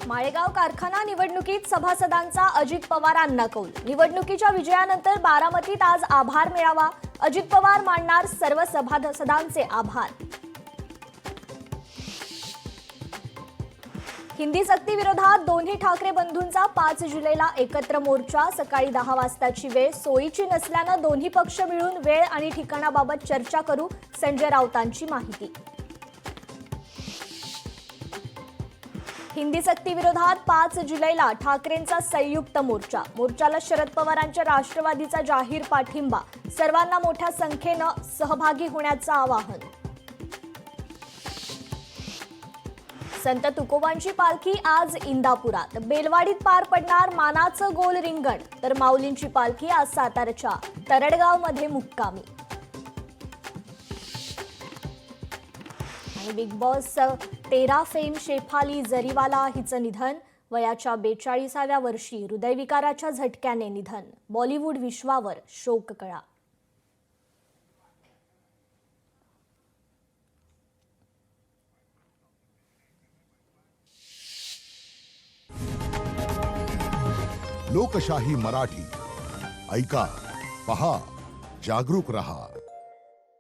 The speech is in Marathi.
माळेगाव कारखाना निवडणुकीत सभासदांचा अजित पवारांना कौल। निवडणुकीच्या विजयानंतर बारामतीत आज आभार मेळावा। अजित पवार मानणार सर्व सभासदांचे आभार। हिंदी सक्ती विरोधात दोन्ही ठाकरे बंधूंचा 5 जुलैला एकत्र मोर्चा। सकाळी 10 वाजताची वेळ सोयीची नसल्याने दोन्ही पक्ष मिळून वेळ आणि ठिकाणाबाबत चर्चा करू, संजय राऊतांची माहिती। हिंदी सक्ती विरोधात 5 जुलैला ठाकरेंचा संयुक्त मोर्चा। मोर्चाला शरद पवारांच्या राष्ट्रवादीचा जाहीर पाठिंबा। सर्वांना मोठ्या संख्येने सहभागी होण्याचं आवाहन। संत तुकोबांची पालखी आज इंदापुरात। बेलवाडीत पार पडणार मानाचं गोल रिंगण, तर माऊलींची पालखी आज सातारच्या तरडगावमध्ये मुक्कामी। आणि Bigg Boss 13 fame Shefali Jariwala हिचं निधन। वयाच्या 42व्या वर्षी हृदयविकाराच्या झटक्याने निधन। बॉलिवूड विश्वावर शोककळा। लोकशाही मराठी ऐका, पहा, जागरूक रहा।